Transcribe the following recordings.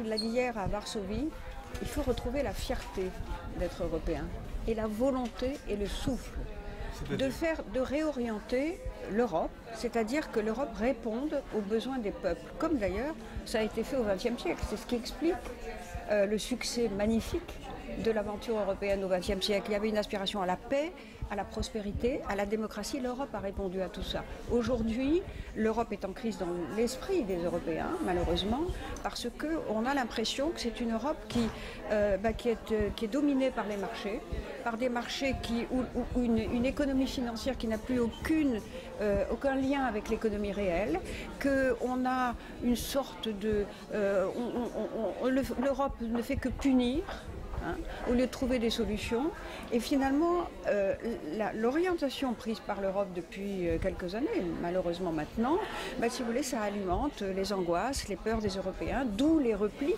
l'a dit hier à Varsovie, il faut retrouver la fierté d'être européen et la volonté et le souffle de réorienter l'Europe, c'est-à-dire que l'Europe réponde aux besoins des peuples, comme d'ailleurs ça a été fait au XXe siècle. C'est ce qui explique le succès magnifique de l'aventure européenne au XXe siècle. Il y avait une aspiration à la paix, à la prospérité, à la démocratie. L'Europe a répondu à tout ça. Aujourd'hui, l'Europe est en crise dans l'esprit des Européens, malheureusement, parce qu'on a l'impression que c'est une Europe qui est dominée par les marchés, par des marchés où une économie financière qui n'a plus aucun lien avec l'économie réelle, qu'on a une sorte de... l'Europe ne fait que punir, au lieu de trouver des solutions. Et finalement, l'orientation prise par l'Europe depuis quelques années, malheureusement maintenant, si vous voulez, ça alimente les angoisses, les peurs des Européens, d'où les replis.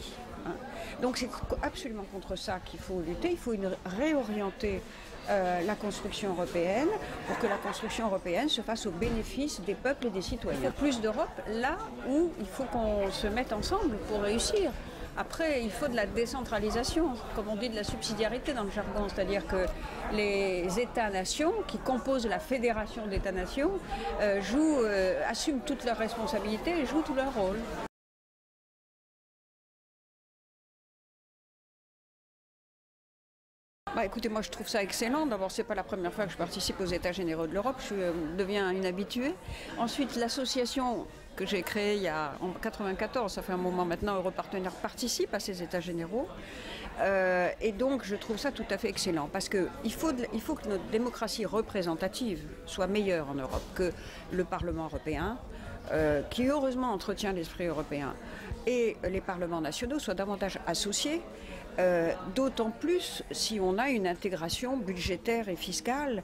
Donc c'est absolument contre ça qu'il faut lutter. Il faut réorienter la construction européenne pour que la construction européenne se fasse au bénéfice des peuples et des citoyens. Il faut plus d'Europe là où il faut qu'on se mette ensemble pour réussir. Après, il faut de la décentralisation, comme on dit de la subsidiarité dans le jargon, c'est-à-dire que les États-nations qui composent la fédération d'États-nations assument toutes leurs responsabilités et jouent tout leur rôle. Écoutez, moi je trouve ça excellent. D'abord, c'est pas la première fois que je participe aux États généraux de l'Europe, je deviens une habituée. Ensuite, l'association que j'ai créée en 1994, ça fait un moment maintenant, Europartenaires participe à ces États généraux. Et donc, je trouve ça tout à fait excellent, parce qu'il faut que notre démocratie représentative soit meilleure en Europe, que le Parlement européen, qui heureusement entretient l'esprit européen, et les parlements nationaux soient davantage associés, d'autant plus si on a une intégration budgétaire et fiscale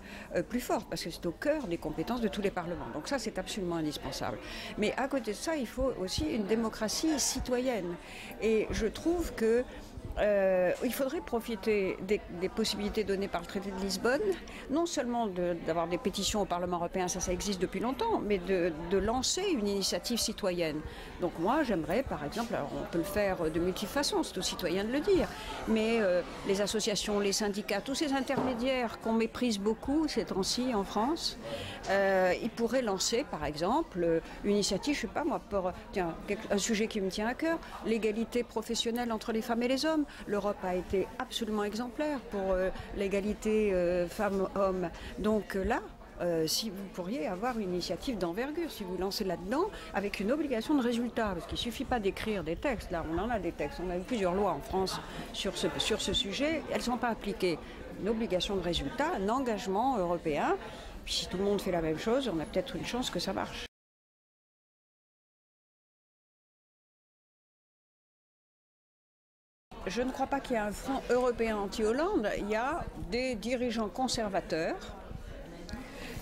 plus forte, parce que c'est au cœur des compétences de tous les parlements. Donc ça, c'est absolument indispensable. Mais à côté de ça, il faut aussi une démocratie citoyenne. Et je trouve que il faudrait profiter des possibilités données par le traité de Lisbonne, non seulement d'avoir des pétitions au Parlement européen, ça existe depuis longtemps, mais de lancer une initiative citoyenne. Donc moi j'aimerais par exemple, alors on peut le faire de multiples façons, c'est aux citoyens de le dire, mais les associations, les syndicats, tous ces intermédiaires qu'on méprise beaucoup ces temps-ci en France, ils pourraient lancer par exemple une initiative, je sais pas moi, pour un sujet qui me tient à cœur, l'égalité professionnelle entre les femmes et les hommes. L'Europe a été absolument exemplaire pour l'égalité femmes-hommes. Donc là, si vous pourriez avoir une initiative d'envergure, si vous lancez là-dedans, avec une obligation de résultat, parce qu'il ne suffit pas d'écrire des textes, là on en a des textes, on a eu plusieurs lois en France sur ce sujet, elles ne sont pas appliquées. Une obligation de résultat, un engagement européen, puis si tout le monde fait la même chose, on a peut-être une chance que ça marche. Je ne crois pas qu'il y ait un front européen anti-Hollande. Il y a des dirigeants conservateurs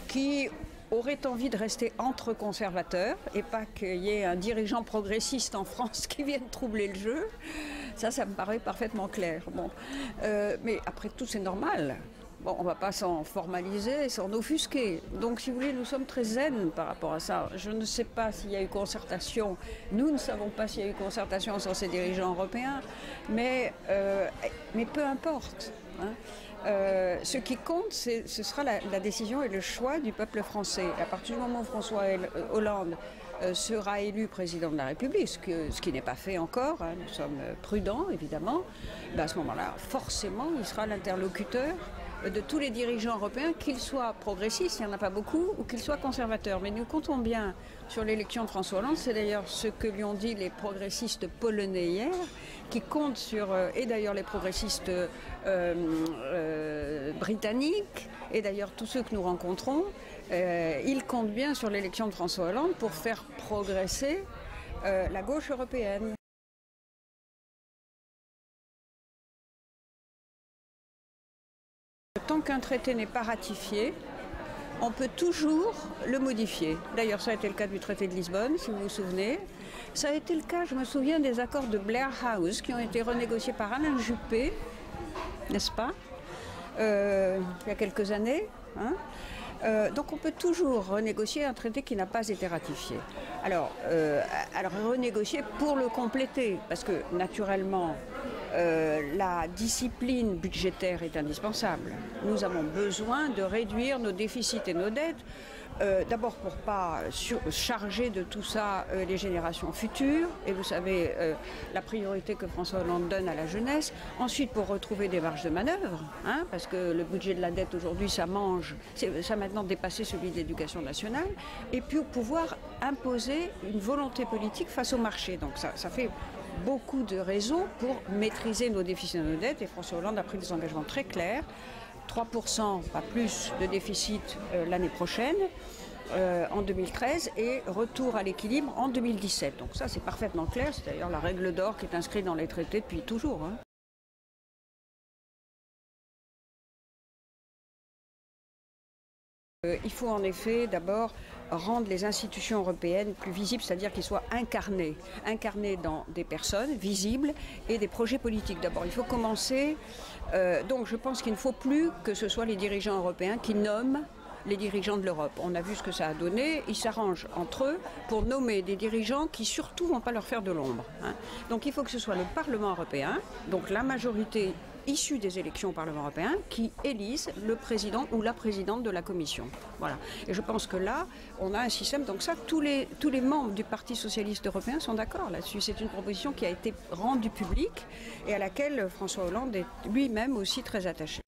qui auraient envie de rester entre conservateurs et pas qu'il y ait un dirigeant progressiste en France qui vienne troubler le jeu. Ça me paraît parfaitement clair. Bon. Mais après tout, c'est normal. Bon, on ne va pas s'en formaliser, s'en offusquer. Donc, si vous voulez, nous sommes très zen par rapport à ça. Je ne sais pas s'il y a eu concertation. Nous ne savons pas s'il y a eu concertation sur ces dirigeants européens. Mais peu importe. Ce qui compte, ce sera la décision et le choix du peuple français. À partir du moment où François Hollande sera élu président de la République, ce qui n'est pas fait encore, nous sommes prudents évidemment, à ce moment-là, forcément, il sera l'interlocuteur de tous les dirigeants européens, qu'ils soient progressistes, il n'y en a pas beaucoup, ou qu'ils soient conservateurs. Mais nous comptons bien sur l'élection de François Hollande, c'est d'ailleurs ce que lui ont dit les progressistes polonais hier, qui comptent sur, et d'ailleurs les progressistes britanniques, et d'ailleurs tous ceux que nous rencontrons, ils comptent bien sur l'élection de François Hollande pour faire progresser la gauche européenne. Tant qu'un traité n'est pas ratifié, on peut toujours le modifier. D'ailleurs, ça a été le cas du traité de Lisbonne, si vous vous souvenez. Ça a été le cas, je me souviens, des accords de Blair House qui ont été renégociés par Alain Juppé, n'est-ce pas, il y a quelques années. Donc on peut toujours renégocier un traité qui n'a pas été ratifié. Alors renégocier pour le compléter, parce que naturellement la discipline budgétaire est indispensable. Nous avons besoin de réduire nos déficits et nos dettes. D'abord pour ne pas charger de tout ça les générations futures, et vous savez la priorité que François Hollande donne à la jeunesse. Ensuite pour retrouver des marges de manœuvre, hein, parce que le budget de la dette aujourd'hui ça a maintenant dépassé celui de l'éducation nationale, et puis pour pouvoir imposer une volonté politique face au marché. Donc ça fait beaucoup de raisons pour maîtriser nos déficits et nos dettes, et François Hollande a pris des engagements très clairs. 3%, pas plus, de déficit l'année prochaine, en 2013, et retour à l'équilibre en 2017. Donc ça, c'est parfaitement clair. C'est d'ailleurs la règle d'or qui est inscrite dans les traités depuis toujours, hein. Il faut en effet d'abord rendre les institutions européennes plus visibles, c'est-à-dire qu'elles soient incarnées dans des personnes visibles et des projets politiques. D'abord, il faut commencer. Donc je pense qu'il ne faut plus que ce soit les dirigeants européens qui nomment les dirigeants de l'Europe. On a vu ce que ça a donné. Ils s'arrangent entre eux pour nommer des dirigeants qui surtout ne vont pas leur faire de l'ombre, hein. Donc il faut que ce soit le Parlement européen, donc la majorité issue des élections au Parlement européen, qui élise le président ou la présidente de la Commission. Voilà. Et je pense que là, on a un système. Donc ça, tous les membres du Parti socialiste européen sont d'accord là-dessus. C'est une proposition qui a été rendue publique et à laquelle François Hollande est lui-même aussi très attaché.